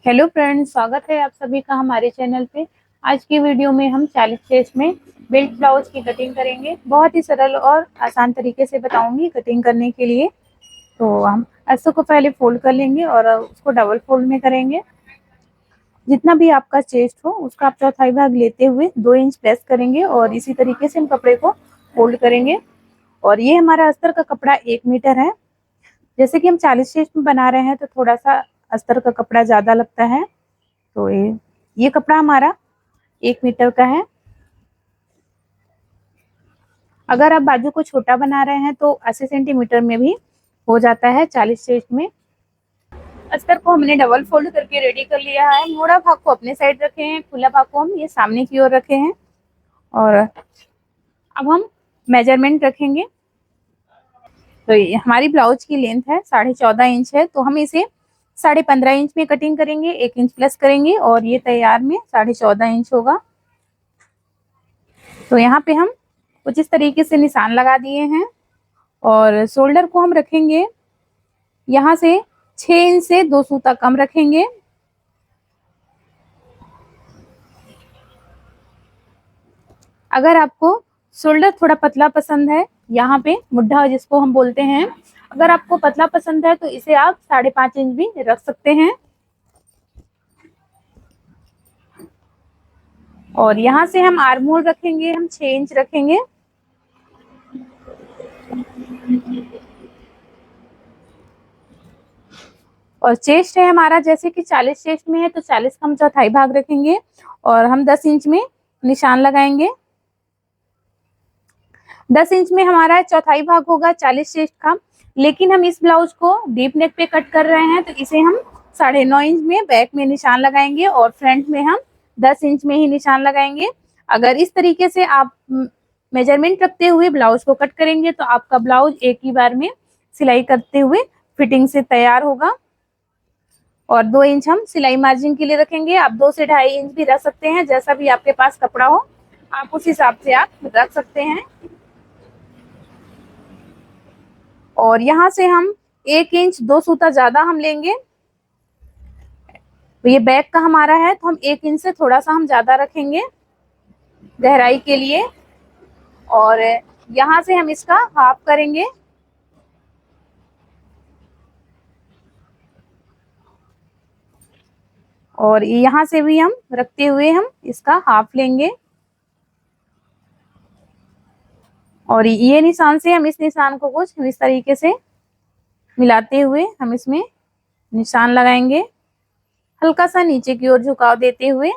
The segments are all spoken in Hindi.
हेलो फ्रेंड्स, स्वागत है आप सभी का हमारे चैनल पे। आज की वीडियो में हम 40 स्टेच में बेल्ट ब्लाउज की कटिंग करेंगे। बहुत ही सरल और आसान तरीके से बताऊंगी कटिंग करने के लिए। तो हम अस्तर को पहले फोल्ड कर लेंगे और उसको डबल फोल्ड में करेंगे। जितना भी आपका चेस्ट हो उसका आप चौथाई भाग लेते हुए 2 इंच प्रेस करेंगे और इसी तरीके से हम कपड़े को फोल्ड करेंगे। और ये हमारा अस्तर का कपड़ा 1 मीटर है। जैसे कि हम 40 स्टेच में बना रहे हैं तो थोड़ा सा अस्तर का कपड़ा ज्यादा लगता है। तो ये कपड़ा हमारा 1 मीटर का है। अगर आप बाजू को छोटा बना रहे हैं तो 80 सेंटीमीटर में भी हो जाता है 40 स्टेच में। अस्तर को हमने डबल फोल्ड करके रेडी कर लिया है। मोड़ा भाग को अपने साइड रखे हैं, खुला भाग को हम ये सामने की ओर रखे हैं। और अब हम मेजरमेंट रखेंगे। तो ये हमारी ब्लाउज की लेंथ है 14.5 इंच है, तो हम इसे 15.5 इंच में कटिंग करेंगे, 1 इंच प्लस करेंगे और ये तैयार में 14.5 इंच होगा। तो यहाँ पे हम कुछ इस तरीके से निशान लगा दिए हैं और शोल्डर को हम रखेंगे यहाँ से 6 इंच से 2 सूता कम रखेंगे। अगर आपको शोल्डर थोड़ा पतला पसंद है, यहाँ पे मुड्ढा जिसको हम बोलते हैं, अगर आपको पतला पसंद है तो इसे आप 5.5 इंच भी रख सकते हैं। और यहाँ से हम आर्म होल रखेंगे, हम 6 इंच रखेंगे। और चेस्ट है हमारा, जैसे कि 40 चेस्ट में है तो 40 का हम चौथाई भाग रखेंगे और हम 10 इंच में निशान लगाएंगे। 10 इंच में हमारा चौथाई भाग होगा 40 चेस्ट का। लेकिन हम इस ब्लाउज को डीप नेक पे कट कर रहे हैं तो इसे हम 9.5 इंच में बैक में निशान लगाएंगे और फ्रंट में हम 10 इंच में ही निशान लगाएंगे। अगर इस तरीके से आप मेजरमेंट रखते हुए ब्लाउज को कट करेंगे तो आपका ब्लाउज एक ही बार में सिलाई करते हुए फिटिंग से तैयार होगा। और 2 इंच हम सिलाई मार्जिन के लिए रखेंगे। आप 2 से 2.5 इंच भी रख सकते हैं, जैसा भी आपके पास कपड़ा हो आप उस हिसाब से आप रख सकते हैं। और यहाँ से हम 1 इंच 2 सूता ज्यादा हम लेंगे। तो ये बैक का हमारा है तो हम 1 इंच से थोड़ा सा हम ज्यादा रखेंगे गहराई के लिए। और यहाँ से हम इसका हाफ करेंगे। और यहाँ से भी हम रखते हुए हम इसका हाफ लेंगे। और ये निशान से हम इस निशान को कुछ इस तरीके से मिलाते हुए हम इसमें निशान लगाएंगे, हल्का सा नीचे की ओर झुकाव देते हुए।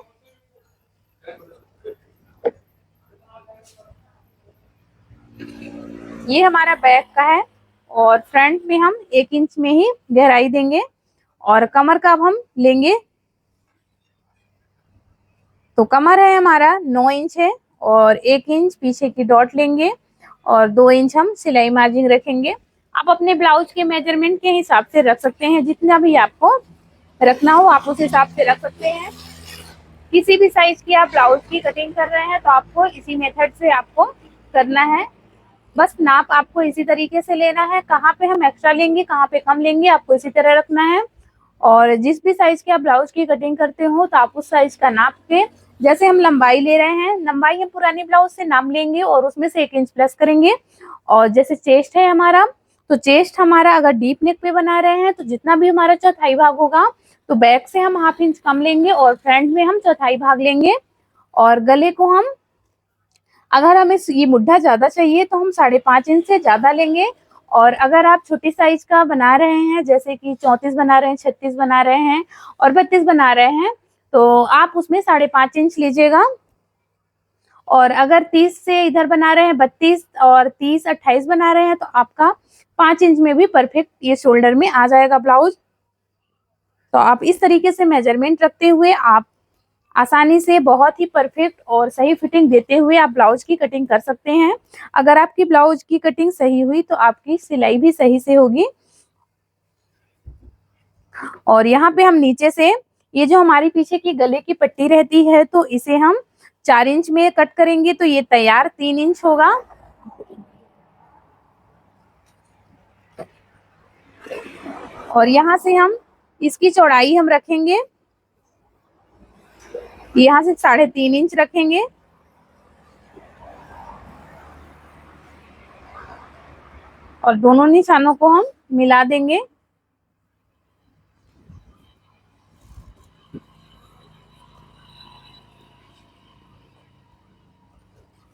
ये हमारा बैक का है और फ्रंट में हम 1 इंच में ही गहराई देंगे। और कमर का अब हम लेंगे, तो कमर है हमारा 9 इंच है और 1 इंच पीछे की डॉट लेंगे और 2 इंच हम सिलाई मार्जिन रखेंगे। आप अपने ब्लाउज के मेजरमेंट के हिसाब से रख सकते हैं, जितना भी आपको रखना हो आप उस हिसाब से रख सकते हैं। किसी भी साइज की आप ब्लाउज की कटिंग कर रहे हैं तो आपको इसी मेथड से आपको करना है। बस नाप आपको इसी तरीके से लेना है, कहाँ पे हम एक्स्ट्रा लेंगे कहाँ पे कम लेंगे आपको इसी तरह रखना है। और जिस भी साइज के आप ब्लाउज की कटिंग करते हो तो आप उस साइज का नाप के, जैसे हम लंबाई ले रहे हैं, लंबाई हम पुरानी ब्लाउज से नाप लेंगे और उसमें से 1 इंच प्लस करेंगे। और जैसे चेस्ट है हमारा, तो चेस्ट हमारा अगर डीप नेक पे बना रहे हैं तो जितना भी हमारा चौथाई भाग होगा तो बैक से हम हाफ इंच कम लेंगे और फ्रंट में हम चौथाई भाग लेंगे। और गले को हम, अगर हमें ये मुड्ढा ज्यादा चाहिए तो हम 5.5 इंच से ज्यादा लेंगे। और अगर आप छोटी साइज का बना रहे हैं, जैसे कि 34 बना रहे हैं, 36 बना रहे हैं और 32 बना रहे हैं, तो आप उसमें 5.5 इंच लीजिएगा। और अगर 30 से इधर बना रहे हैं 32 और 30 28 बना रहे हैं तो आपका 5 इंच में भी परफेक्ट ये शोल्डर में आ जाएगा ब्लाउज। तो आप इस तरीके से मेजरमेंट रखते हुए आप आसानी से बहुत ही परफेक्ट और सही फिटिंग देते हुए आप ब्लाउज की कटिंग कर सकते हैं। अगर आपकी ब्लाउज की कटिंग सही हुई तो आपकी सिलाई भी सही से होगी। और यहाँ पे हम नीचे से, ये जो हमारी पीछे की गले की पट्टी रहती है तो इसे हम 4 इंच में कट करेंगे तो ये तैयार 3 इंच होगा। और यहाँ से हम इसकी चौड़ाई हम रखेंगे यहाँ से 3.5 इंच रखेंगे और दोनों निशानों को हम मिला देंगे।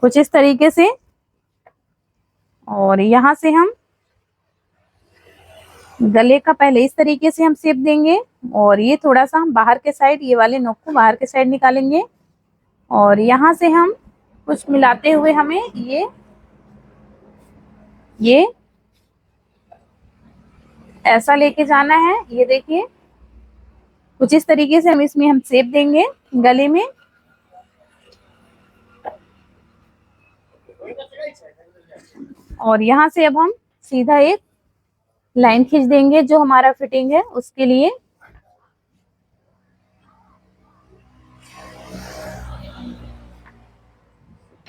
कुछ इस तरीके से। और यहाँ से हम गले का पहले इस तरीके से हम शेप देंगे और ये थोड़ा सा हम बाहर के साइड, ये वाले नोक को बाहर के साइड निकालेंगे और यहाँ से हम कुछ मिलाते हुए हमें ये ऐसा लेके जाना है। ये देखिए कुछ इस तरीके से हम शेप देंगे गले में। और यहाँ से अब हम सीधा एक लाइन खींच देंगे जो हमारा फिटिंग है उसके लिए।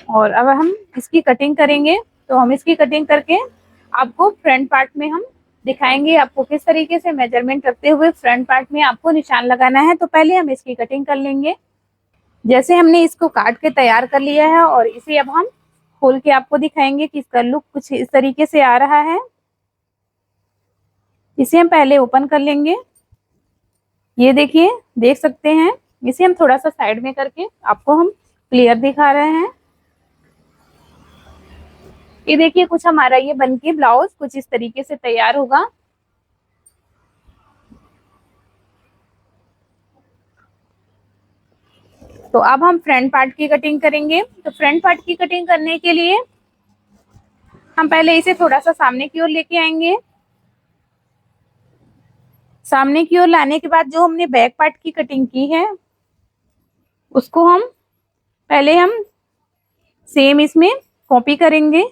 और अब हम इसकी कटिंग करेंगे। तो हम इसकी कटिंग करके आपको फ्रंट पार्ट में हम दिखाएंगे आपको किस तरीके से मेजरमेंट रखते हुए फ्रंट पार्ट में आपको निशान लगाना है। तो पहले हम इसकी कटिंग कर लेंगे। जैसे हमने इसको काट के तैयार कर लिया है और इसे अब हम खोल के आपको दिखाएंगे कि इसका लुक कुछ इस तरीके से आ रहा है। इसे हम पहले ओपन कर लेंगे। ये देखिए, देख सकते हैं। इसे हम थोड़ा सा साइड में करके आपको हम क्लियर दिखा रहे हैं। ये देखिए कुछ हमारा ये बनके ब्लाउज कुछ इस तरीके से तैयार होगा। तो अब हम फ्रंट पार्ट की कटिंग करेंगे। तो फ्रंट पार्ट की कटिंग करने के लिए हम पहले इसे थोड़ा सा सामने की ओर लेके आएंगे। सामने की ओर लाने के बाद जो हमने बैक पार्ट की कटिंग की है उसको हम सेम इसमें कॉपी करेंगे।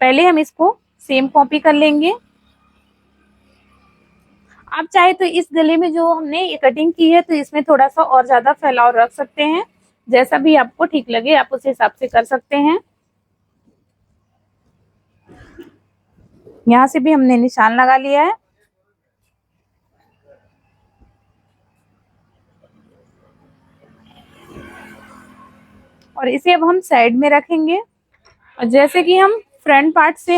पहले हम इसको सेम कॉपी कर लेंगे। आप चाहे तो इस गले में जो हमने ये कटिंग की है तो इसमें थोड़ा सा और ज्यादा फैलाव रख सकते हैं। जैसा भी आपको ठीक लगे आप उस हिसाब से कर सकते हैं। यहाँ से भी हमने निशान लगा लिया है। और इसे अब हम साइड में रखेंगे। और जैसे कि हम फ्रंट पार्ट से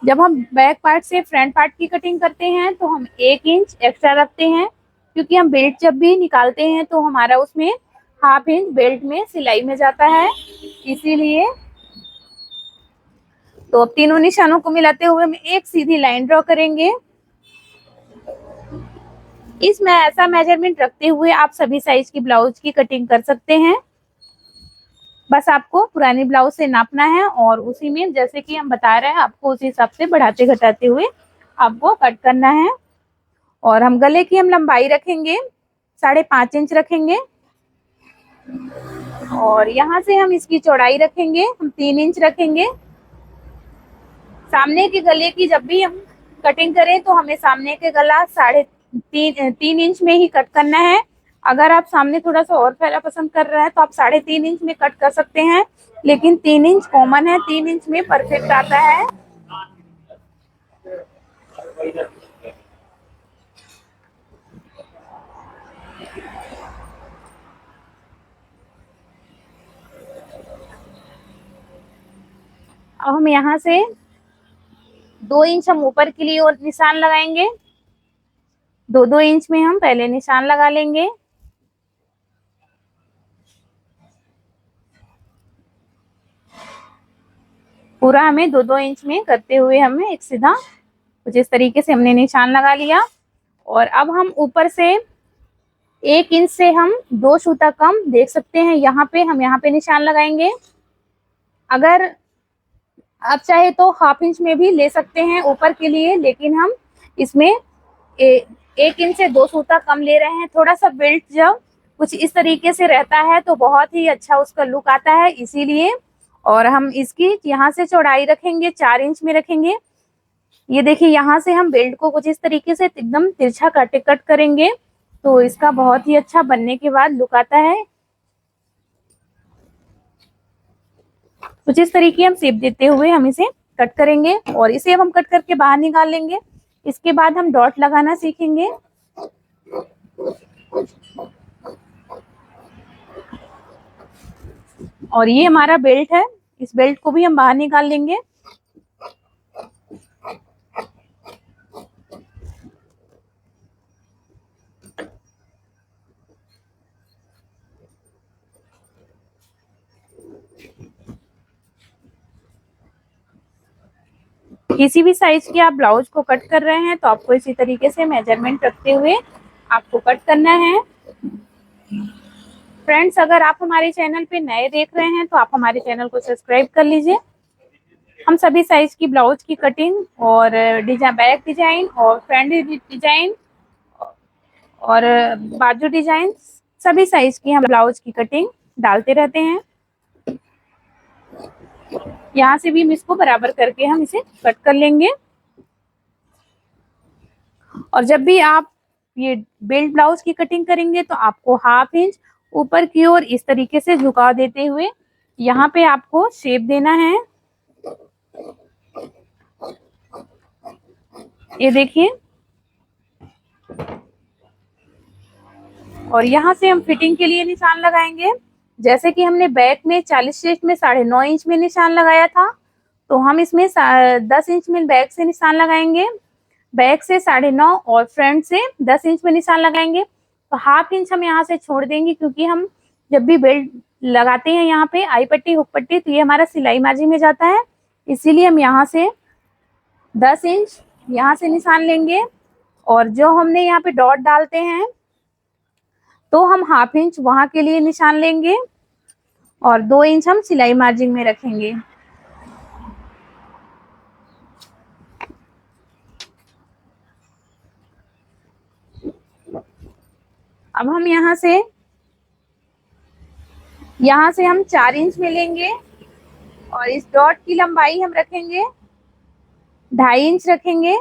जब हम बैक पार्ट से फ्रंट पार्ट की कटिंग करते हैं तो हम 1 इंच एक्स्ट्रा रखते हैं, क्योंकि हम बेल्ट जब भी निकालते हैं तो हमारा उसमें ½ इंच बेल्ट में सिलाई में जाता है, इसीलिए। तो अब तीनों निशानों को मिलाते हुए हम एक सीधी लाइन ड्रॉ करेंगे। इसमें ऐसा मेजरमेंट रखते हुए आप सभी साइज की ब्लाउज की कटिंग कर सकते हैं। बस आपको पुरानी ब्लाउज से नापना है और उसी में जैसे कि हम बता रहे हैं आपको उसी हिसाब से बढ़ाते घटाते हुए आपको कट करना है। और हम गले की लंबाई रखेंगे 5.5 इंच रखेंगे। और यहाँ से हम इसकी चौड़ाई रखेंगे, हम 3 इंच रखेंगे। सामने के गले की जब भी हम कटिंग करें तो हमें सामने के गला 3.5 इंच में ही कट करना है। अगर आप सामने थोड़ा सा और फैला पसंद कर रहे हैं तो आप 3.5 इंच में कट कर सकते हैं, लेकिन 3 इंच कॉमन है, 3 इंच में परफेक्ट आता है। अब हम यहाँ से 2 इंच हम ऊपर के लिए और निशान लगाएंगे। 2-2 इंच में हम पहले निशान लगा लेंगे। पूरा हमें 2-2 इंच में करते हुए हमें एक सीधा कुछ इस तरीके से हमने निशान लगा लिया। और अब हम ऊपर से 1 इंच से हम 2 सूता कम देख सकते हैं, यहाँ पे निशान लगाएंगे। अगर आप चाहे तो ½ इंच में भी ले सकते हैं ऊपर के लिए, लेकिन हम इसमें 1 इंच से 2 सूता कम ले रहे हैं। थोड़ा सा बेल्ट जब कुछ इस तरीके से रहता है तो बहुत ही अच्छा उसका लुक आता है, इसीलिए। और हम इसकी यहाँ से चौड़ाई रखेंगे 4 इंच में रखेंगे। ये देखिए यहाँ से हम बेल्ट को कुछ इस तरीके से एकदम तिरछा कट करेंगे, तो इसका बहुत ही अच्छा बनने के बाद लुक आता है। कुछ इस तरीके हम शेप देते हुए हम इसे कट करेंगे और इसे हम कट करके बाहर निकाल लेंगे। इसके बाद हम डॉट लगाना सीखेंगे। और ये हमारा बेल्ट है, इस बेल्ट को भी हम बाहर निकाल लेंगे। किसी भी साइज की आप ब्लाउज को कट कर रहे हैं तो आपको इसी तरीके से मेजरमेंट रखते हुए आपको कट करना है। फ्रेंड्स, अगर आप हमारे चैनल पे नए देख रहे हैं तो आप हमारे चैनल को सब्सक्राइब कर लीजिए। हम सभी साइज की ब्लाउज की कटिंग और बैक डिजाइन और फ्रंट डिजाइन और बाजू डिजाइन, सभी साइज की हम ब्लाउज की कटिंग डालते रहते हैं। यहाँ से भी हम इसको बराबर करके हम इसे कट कर लेंगे। और जब भी आप ये बेल्ट ब्लाउज की कटिंग करेंगे तो आपको 1/2 इंच ऊपर की ओर इस तरीके से झुकाव देते हुए यहाँ पे आपको शेप देना है। ये देखिए, और यहाँ से हम फिटिंग के लिए निशान लगाएंगे। जैसे कि हमने बैक में 40 चेस्ट में 9.5 इंच में निशान लगाया था, तो हम इसमें 10 इंच में बैक से निशान लगाएंगे, बैक से 9.5 और फ्रंट से 10 इंच में निशान लगाएंगे। तो 1/2 इंच हम यहाँ से छोड़ देंगे, क्योंकि हम जब भी बेल्ट लगाते हैं यहाँ पे आई पट्टी हुक पट्टी तो ये हमारा सिलाई मार्जिन में जाता है, इसीलिए हम यहाँ से 10 इंच यहाँ से निशान लेंगे। और जो हमने यहाँ पे डॉट डालते हैं तो हम 1/2 इंच वहां के लिए निशान लेंगे और 2 इंच हम सिलाई मार्जिन में रखेंगे। अब हम यहाँ से हम 4 इंच में लेंगे और इस डॉट की लंबाई हम रखेंगे 2.5 इंच रखेंगे।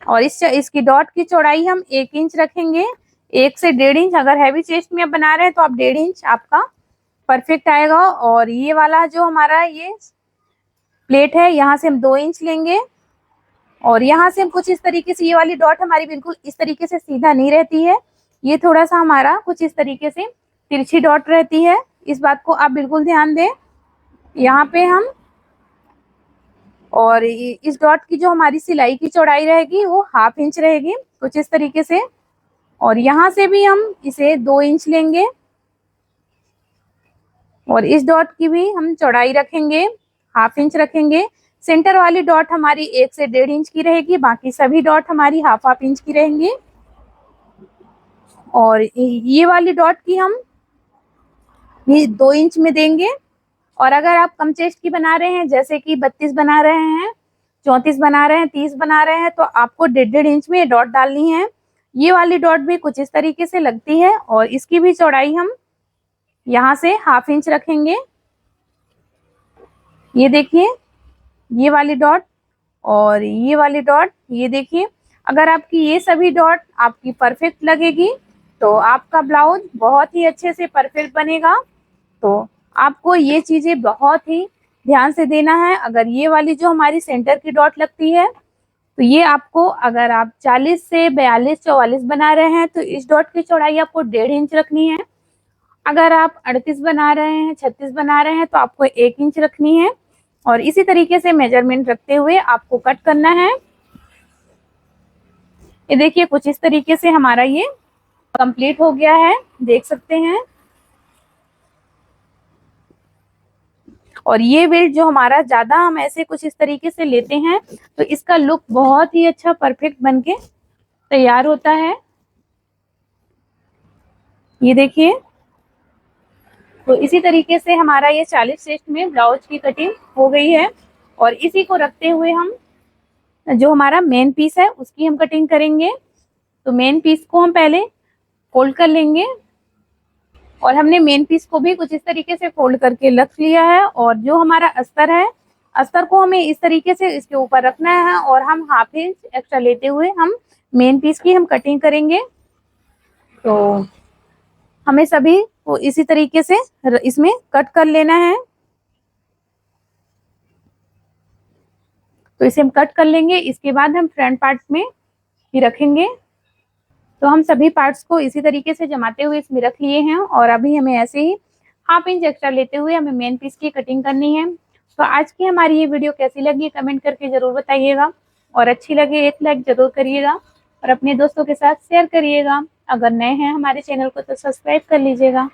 और इसकी डॉट की चौड़ाई हम 1 इंच रखेंगे, 1 से 1.5 इंच। अगर हैवी चेस्ट में आप बना रहे हैं तो आप 1.5 इंच आपका परफेक्ट आएगा। और ये वाला जो हमारा ये प्लेट है यहाँ से हम 2 इंच लेंगे और यहाँ से हम कुछ इस तरीके से, ये वाली डॉट हमारी बिल्कुल इस तरीके से सीधा नहीं रहती है, ये थोड़ा सा हमारा कुछ इस तरीके से तिरछी डॉट रहती है। इस बात को आप बिल्कुल ध्यान दें। यहाँ पे हम, और इस डॉट की जो हमारी सिलाई की चौड़ाई रहेगी वो 1/2 इंच रहेगी, कुछ इस तरीके से। और यहाँ से भी हम इसे 2 इंच लेंगे और इस डॉट की भी हम चौड़ाई रखेंगे 1/2 इंच रखेंगे। सेंटर वाली डॉट हमारी 1 से 1.5 इंच की रहेगी, बाकी सभी डॉट हमारी 1/2 इंच की रहेंगी। और ये वाली डॉट की हम भी 2 इंच में देंगे। और अगर आप कम चेस्ट की बना रहे हैं, जैसे कि 32 बना रहे हैं, 34 बना रहे हैं, 30 बना रहे हैं, तो आपको 1.5 इंच में डॉट डालनी है। ये वाली डॉट भी कुछ इस तरीके से लगती है और इसकी भी चौड़ाई हम यहाँ से 1/2 इंच रखेंगे। ये देखिए, ये वाली डॉट और ये वाली डॉट, ये देखिए, अगर आपकी ये सभी डॉट आपकी परफेक्ट लगेगी तो आपका ब्लाउज बहुत ही अच्छे से परफेक्ट बनेगा। तो आपको ये चीजें बहुत ही ध्यान से देना है। अगर ये वाली जो हमारी सेंटर की डॉट लगती है तो ये आपको, अगर आप 40 से 42 44 बना रहे हैं तो इस डॉट की चौड़ाई आपको 1.5 इंच रखनी है। अगर आप 38 बना रहे हैं, 36 बना रहे हैं तो आपको 1 इंच रखनी है। और इसी तरीके से मेजरमेंट रखते हुए आपको कट करना है। ये देखिए, कुछ इस तरीके से हमारा ये कंप्लीट हो गया है, देख सकते हैं। और ये बेल्ट जो हमारा ज्यादा हम ऐसे कुछ इस तरीके से लेते हैं तो इसका लुक बहुत ही अच्छा परफेक्ट बनके तैयार होता है। ये देखिए, तो इसी तरीके से हमारा ये 40 चेस्ट में ब्लाउज की कटिंग हो गई है। और इसी को रखते हुए हम जो हमारा मेन पीस है उसकी हम कटिंग करेंगे। तो मेन पीस को हम पहले फोल्ड कर लेंगे और हमने मेन पीस को भी कुछ इस तरीके से फोल्ड करके रख लिया है। और जो हमारा अस्तर है, अस्तर को हमें इस तरीके से इसके ऊपर रखना है और हम 1/2 इंच एक्स्ट्रा लेते हुए हम मेन पीस की हम कटिंग करेंगे। तो हमें सभी को इसी तरीके से इसमें कट कर लेना है। तो इसे हम कट कर लेंगे, इसके बाद हम फ्रंट पार्ट में ही रखेंगे। तो हम सभी पार्ट्स को इसी तरीके से जमाते हुए इसमें रख लिए हैं और अभी हमें ऐसे ही 1/2 इंच एक्स्ट्रा लेते हुए हमें मेन पीस की कटिंग करनी है। तो आज की हमारी ये वीडियो कैसी लगी कमेंट करके जरूर बताइएगा और अच्छी लगे एक लाइक जरूर करिएगा और अपने दोस्तों के साथ शेयर करिएगा। अगर नए हैं हमारे चैनल को तो सब्सक्राइब कर लीजिएगा।